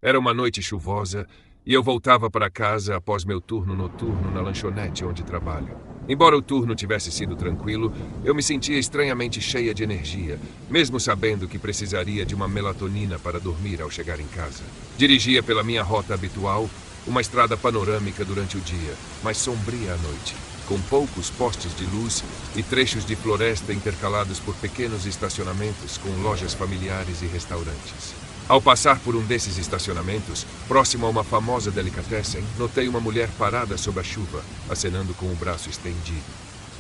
Era uma noite chuvosa e eu voltava para casa após meu turno noturno na lanchonete onde trabalho. Embora o turno tivesse sido tranquilo, eu me sentia estranhamente cheia de energia, mesmo sabendo que precisaria de uma melatonina para dormir ao chegar em casa. Dirigia pela minha rota habitual, uma estrada panorâmica durante o dia, mas sombria à noite, com poucos postes de luz e trechos de floresta intercalados por pequenos estacionamentos com lojas familiares e restaurantes. Ao passar por um desses estacionamentos, próximo a uma famosa delicatessen, notei uma mulher parada sob a chuva, acenando com o braço estendido.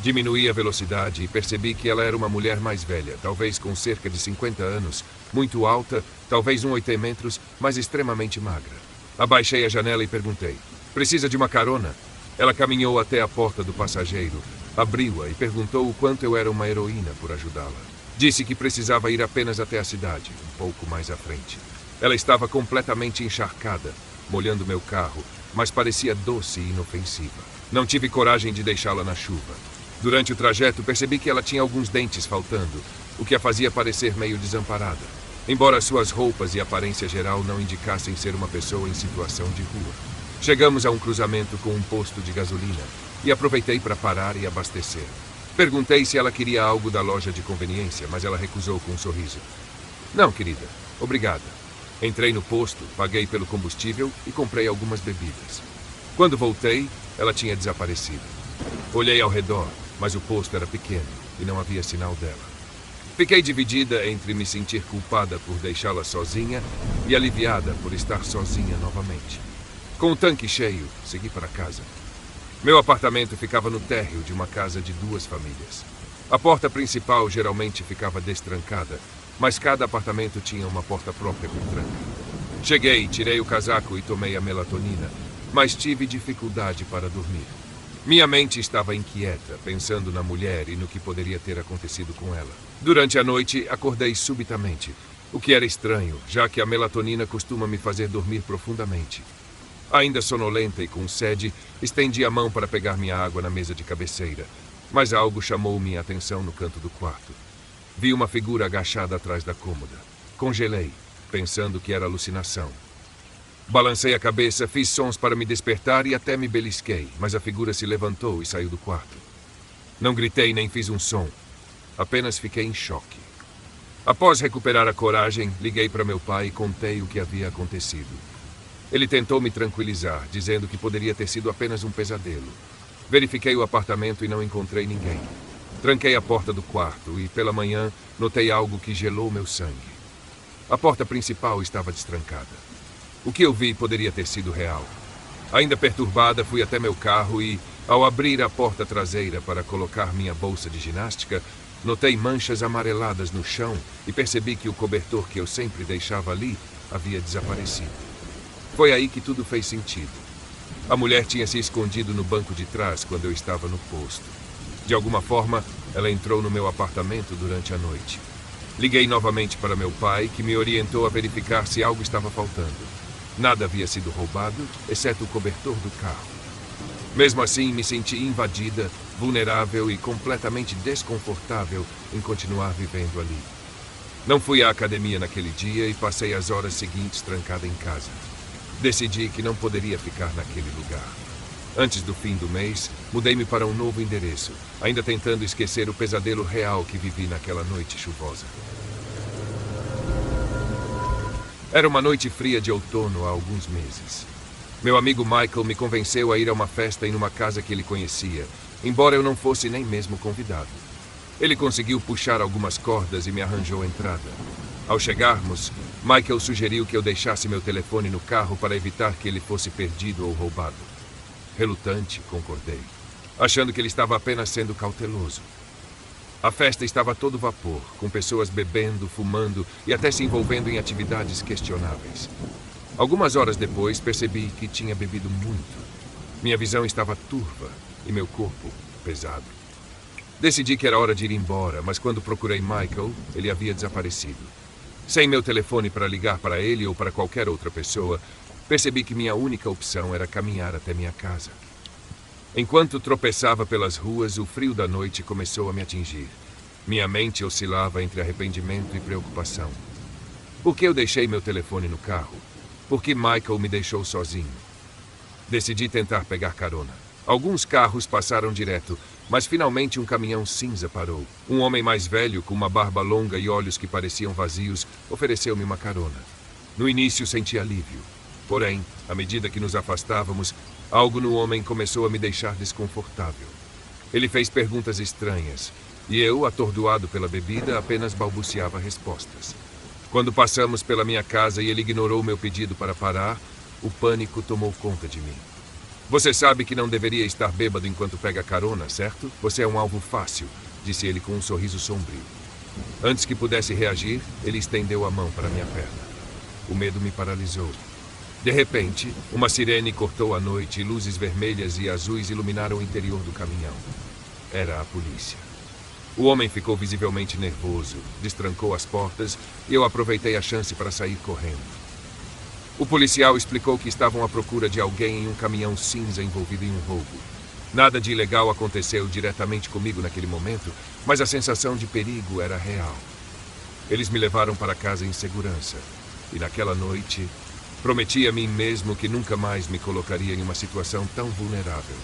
Diminuí a velocidade e percebi que ela era uma mulher mais velha, talvez com cerca de 50 anos, muito alta, talvez 1,80 metros, mas extremamente magra. Abaixei a janela e perguntei: "Precisa de uma carona?" Ela caminhou até a porta do passageiro, abriu-a e perguntou o quanto eu era uma heroína por ajudá-la. Disse que precisava ir apenas até a cidade, um pouco mais à frente. Ela estava completamente encharcada, molhando meu carro, mas parecia doce e inofensiva. Não tive coragem de deixá-la na chuva. Durante o trajeto, percebi que ela tinha alguns dentes faltando, o que a fazia parecer meio desamparada, embora suas roupas e aparência geral não indicassem ser uma pessoa em situação de rua. Chegamos a um cruzamento com um posto de gasolina e aproveitei para parar e abastecer. Perguntei se ela queria algo da loja de conveniência, mas ela recusou com um sorriso. "Não, querida. Obrigada." Entrei no posto, paguei pelo combustível e comprei algumas bebidas. Quando voltei, ela tinha desaparecido. Olhei ao redor, mas o posto era pequeno e não havia sinal dela. Fiquei dividida entre me sentir culpada por deixá-la sozinha e aliviada por estar sozinha novamente. Com o tanque cheio, segui para casa. Meu apartamento ficava no térreo de uma casa de 2 famílias. A porta principal geralmente ficava destrancada, mas cada apartamento tinha uma porta própria com tranca. Cheguei, tirei o casaco e tomei a melatonina, mas tive dificuldade para dormir. Minha mente estava inquieta, pensando na mulher e no que poderia ter acontecido com ela. Durante a noite, acordei subitamente, o que era estranho, já que a melatonina costuma me fazer dormir profundamente. Ainda sonolenta e com sede, estendi a mão para pegar minha água na mesa de cabeceira, mas algo chamou minha atenção no canto do quarto. Vi uma figura agachada atrás da cômoda. Congelei, pensando que era alucinação. Balancei a cabeça, fiz sons para me despertar e até me belisquei, mas a figura se levantou e saiu do quarto. Não gritei nem fiz um som, apenas fiquei em choque. Após recuperar a coragem, liguei para meu pai e contei o que havia acontecido. Ele tentou me tranquilizar, dizendo que poderia ter sido apenas um pesadelo. Verifiquei o apartamento e não encontrei ninguém. Tranquei a porta do quarto e, pela manhã, notei algo que gelou meu sangue. A porta principal estava destrancada. O que eu vi poderia ter sido real. Ainda perturbada, fui até meu carro e, ao abrir a porta traseira para colocar minha bolsa de ginástica, notei manchas amareladas no chão e percebi que o cobertor que eu sempre deixava ali havia desaparecido. Foi aí que tudo fez sentido. A mulher tinha se escondido no banco de trás quando eu estava no posto. De alguma forma, ela entrou no meu apartamento durante a noite. Liguei novamente para meu pai, que me orientou a verificar se algo estava faltando. Nada havia sido roubado, exceto o cobertor do carro. Mesmo assim, me senti invadida, vulnerável e completamente desconfortável em continuar vivendo ali. Não fui à academia naquele dia e passei as horas seguintes trancada em casa. Decidi que não poderia ficar naquele lugar. Antes do fim do mês, mudei-me para um novo endereço, ainda tentando esquecer o pesadelo real que vivi naquela noite chuvosa. Era uma noite fria de outono há alguns meses. Meu amigo Michael me convenceu a ir a uma festa em uma casa que ele conhecia, embora eu não fosse nem mesmo convidado. Ele conseguiu puxar algumas cordas e me arranjou entrada. Ao chegarmos, Michael sugeriu que eu deixasse meu telefone no carro para evitar que ele fosse perdido ou roubado. Relutante, concordei, achando que ele estava apenas sendo cauteloso. A festa estava a todo vapor, com pessoas bebendo, fumando e até se envolvendo em atividades questionáveis. Algumas horas depois, percebi que tinha bebido muito. Minha visão estava turva e meu corpo pesado. Decidi que era hora de ir embora, mas quando procurei Michael, ele havia desaparecido. Sem meu telefone para ligar para ele ou para qualquer outra pessoa, percebi que minha única opção era caminhar até minha casa. Enquanto tropeçava pelas ruas, o frio da noite começou a me atingir. Minha mente oscilava entre arrependimento e preocupação. Por que eu deixei meu telefone no carro? Por que Michael me deixou sozinho? Decidi tentar pegar carona. Alguns carros passaram direto, mas finalmente um caminhão cinza parou. Um homem mais velho, com uma barba longa e olhos que pareciam vazios, ofereceu-me uma carona. No início senti alívio. Porém, à medida que nos afastávamos, algo no homem começou a me deixar desconfortável. Ele fez perguntas estranhas, e eu, atordoado pela bebida, apenas balbuciava respostas. Quando passamos pela minha casa e ele ignorou meu pedido para parar, o pânico tomou conta de mim. Você sabe que não deveria estar bêbado enquanto pega carona, certo? Você é um alvo fácil, disse ele com um sorriso sombrio. Antes que pudesse reagir, ele estendeu a mão para minha perna. O medo me paralisou. De repente, uma sirene cortou a noite e luzes vermelhas e azuis iluminaram o interior do caminhão. Era a polícia. O homem ficou visivelmente nervoso, destrancou as portas e eu aproveitei a chance para sair correndo. O policial explicou que estavam à procura de alguém em um caminhão cinza envolvido em um roubo. Nada de ilegal aconteceu diretamente comigo naquele momento, mas a sensação de perigo era real. Eles me levaram para casa em segurança, e naquela noite prometi a mim mesmo que nunca mais me colocaria em uma situação tão vulnerável.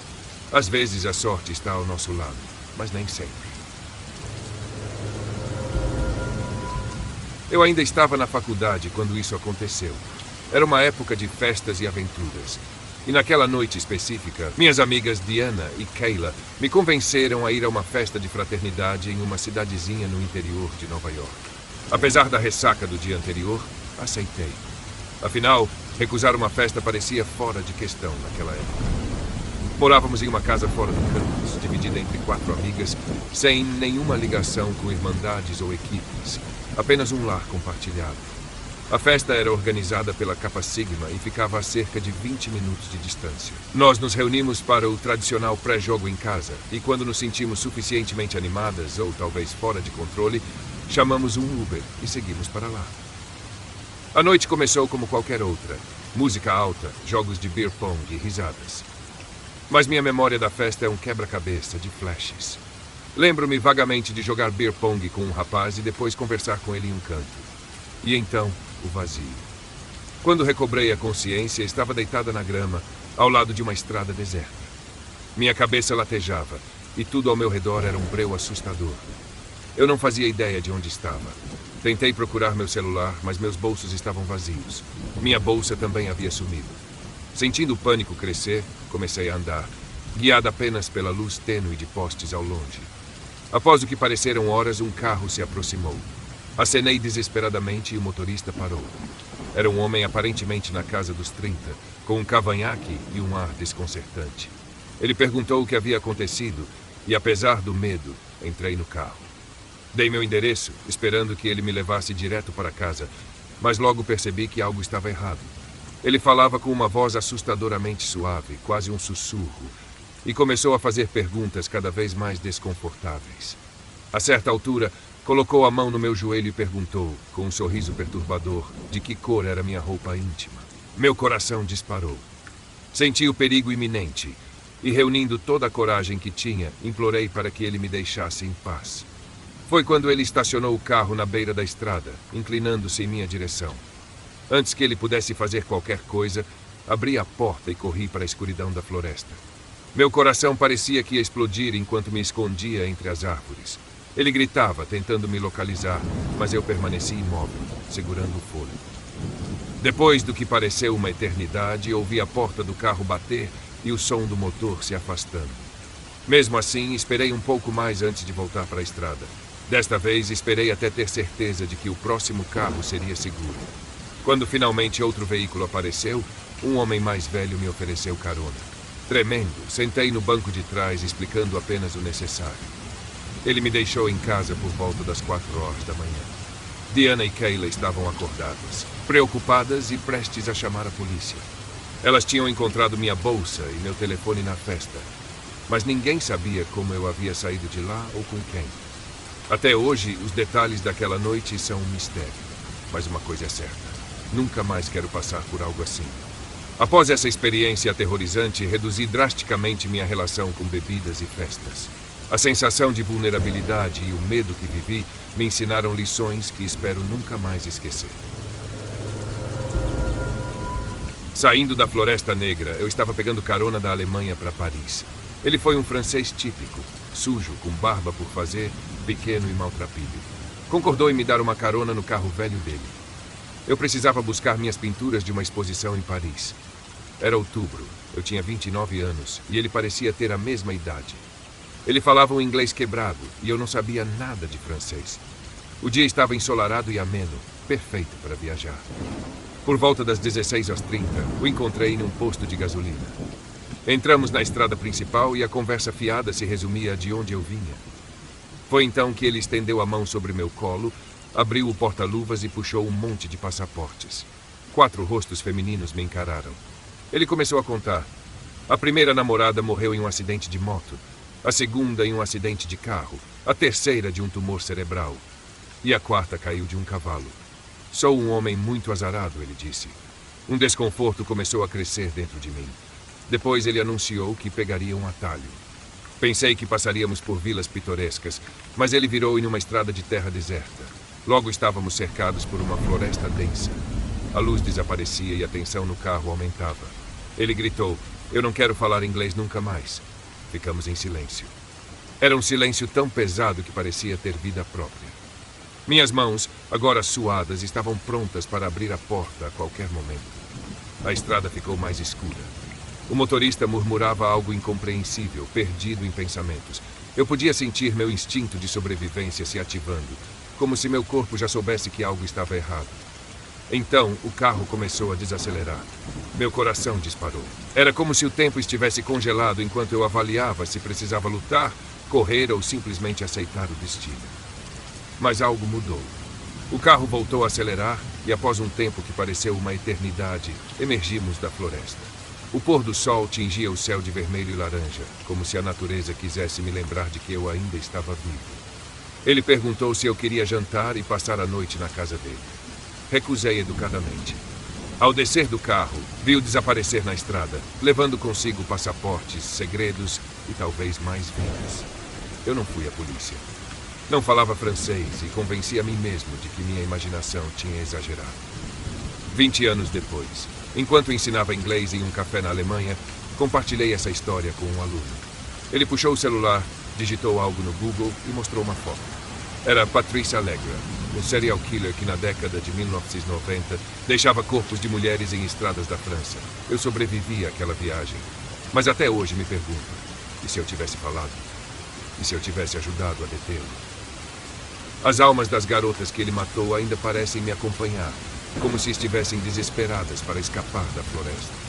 Às vezes a sorte está ao nosso lado, mas nem sempre. Eu ainda estava na faculdade quando isso aconteceu. Era uma época de festas e aventuras. E naquela noite específica, minhas amigas Diana e Kayla me convenceram a ir a uma festa de fraternidade em uma cidadezinha no interior de Nova York. Apesar da ressaca do dia anterior, aceitei. Afinal, recusar uma festa parecia fora de questão naquela época. Morávamos em uma casa fora do campus, dividida entre 4 amigas, sem nenhuma ligação com irmandades ou equipes. Apenas um lar compartilhado. A festa era organizada pela Kappa Sigma e ficava a cerca de 20 minutos de distância. Nós nos reunimos para o tradicional pré-jogo em casa, e quando nos sentimos suficientemente animadas, ou talvez fora de controle, chamamos um Uber e seguimos para lá. A noite começou como qualquer outra. Música alta, jogos de beer pong e risadas. Mas minha memória da festa é um quebra-cabeça de flashes. Lembro-me vagamente de jogar beer pong com um rapaz e depois conversar com ele em um canto. E então, o vazio. Quando recobrei a consciência, estava deitada na grama, ao lado de uma estrada deserta. Minha cabeça latejava, e tudo ao meu redor era um breu assustador. Eu não fazia ideia de onde estava. Tentei procurar meu celular, mas meus bolsos estavam vazios. Minha bolsa também havia sumido. Sentindo o pânico crescer, comecei a andar, guiada apenas pela luz tênue de postes ao longe. Após o que pareceram horas, um carro se aproximou. Acenei desesperadamente e o motorista parou. Era um homem aparentemente na casa dos 30, com um cavanhaque e um ar desconcertante. Ele perguntou o que havia acontecido e, apesar do medo, entrei no carro. Dei meu endereço, esperando que ele me levasse direto para casa, mas logo percebi que algo estava errado. Ele falava com uma voz assustadoramente suave, quase um sussurro, e começou a fazer perguntas cada vez mais desconfortáveis. A certa altura, colocou a mão no meu joelho e perguntou, com um sorriso perturbador, de que cor era minha roupa íntima. Meu coração disparou. Senti o perigo iminente e, reunindo toda a coragem que tinha, implorei para que ele me deixasse em paz. Foi quando ele estacionou o carro na beira da estrada, inclinando-se em minha direção. Antes que ele pudesse fazer qualquer coisa, abri a porta e corri para a escuridão da floresta. Meu coração parecia que ia explodir enquanto me escondia entre as árvores. Ele gritava, tentando me localizar, mas eu permaneci imóvel, segurando o fôlego. Depois do que pareceu uma eternidade, ouvi a porta do carro bater e o som do motor se afastando. Mesmo assim, esperei um pouco mais antes de voltar para a estrada. Desta vez, esperei até ter certeza de que o próximo carro seria seguro. Quando finalmente outro veículo apareceu, um homem mais velho me ofereceu carona. Tremendo, sentei no banco de trás, explicando apenas o necessário. Ele me deixou em casa por volta das 4 horas da manhã. Diana e Kayla estavam acordadas, preocupadas e prestes a chamar a polícia. Elas tinham encontrado minha bolsa e meu telefone na festa, mas ninguém sabia como eu havia saído de lá ou com quem. Até hoje, os detalhes daquela noite são um mistério. Mas uma coisa é certa, nunca mais quero passar por algo assim. Após essa experiência aterrorizante, reduzi drasticamente minha relação com bebidas e festas. A sensação de vulnerabilidade e o medo que vivi me ensinaram lições que espero nunca mais esquecer. Saindo da Floresta Negra, eu estava pegando carona da Alemanha para Paris. Ele foi um francês típico, sujo, com barba por fazer, pequeno e maltrapilho. Concordou em me dar uma carona no carro velho dele. Eu precisava buscar minhas pinturas de uma exposição em Paris. Era outubro, eu tinha 29 anos e ele parecia ter a mesma idade. Ele falava um inglês quebrado e eu não sabia nada de francês. O dia estava ensolarado e ameno, perfeito para viajar. Por volta das 16h30, o encontrei em um posto de gasolina. Entramos na estrada principal e a conversa fiada se resumia a de onde eu vinha. Foi então que ele estendeu a mão sobre meu colo, abriu o porta-luvas e puxou um monte de passaportes. 4 rostos femininos me encararam. Ele começou a contar. A primeira namorada morreu em um acidente de moto, a segunda em um acidente de carro, a terceira de um tumor cerebral e a quarta caiu de um cavalo. Sou um homem muito azarado, ele disse. Um desconforto começou a crescer dentro de mim. Depois ele anunciou que pegaria um atalho. Pensei que passaríamos por vilas pitorescas, mas ele virou em uma estrada de terra deserta. Logo estávamos cercados por uma floresta densa. A luz desaparecia e a tensão no carro aumentava. Ele gritou, "Eu não quero falar inglês nunca mais." Ficamos em silêncio. Era um silêncio tão pesado que parecia ter vida própria. Minhas mãos, agora suadas, estavam prontas para abrir a porta a qualquer momento. A estrada ficou mais escura. O motorista murmurava algo incompreensível, perdido em pensamentos. Eu podia sentir meu instinto de sobrevivência se ativando, como se meu corpo já soubesse que algo estava errado. Então, o carro começou a desacelerar. Meu coração disparou. Era como se o tempo estivesse congelado enquanto eu avaliava se precisava lutar, correr ou simplesmente aceitar o destino. Mas algo mudou. O carro voltou a acelerar e, após um tempo que pareceu uma eternidade, emergimos da floresta. O pôr do sol tingia o céu de vermelho e laranja, como se a natureza quisesse me lembrar de que eu ainda estava vivo. Ele perguntou se eu queria jantar e passar a noite na casa dele. Recusei educadamente. Ao descer do carro, vi-o desaparecer na estrada, levando consigo passaportes, segredos e talvez mais vidas. Eu não fui à polícia. Não falava francês e convenci a mim mesmo de que minha imaginação tinha exagerado. 20 anos depois, enquanto ensinava inglês em um café na Alemanha, compartilhei essa história com um aluno. Ele puxou o celular, digitou algo no Google e mostrou uma foto. Era Patrice Allegra, um serial killer que na década de 1990 deixava corpos de mulheres em estradas da França. Eu sobrevivi àquela viagem, mas até hoje me pergunto, e se eu tivesse falado? E se eu tivesse ajudado a detê-lo? As almas das garotas que ele matou ainda parecem me acompanhar, como se estivessem desesperadas para escapar da floresta.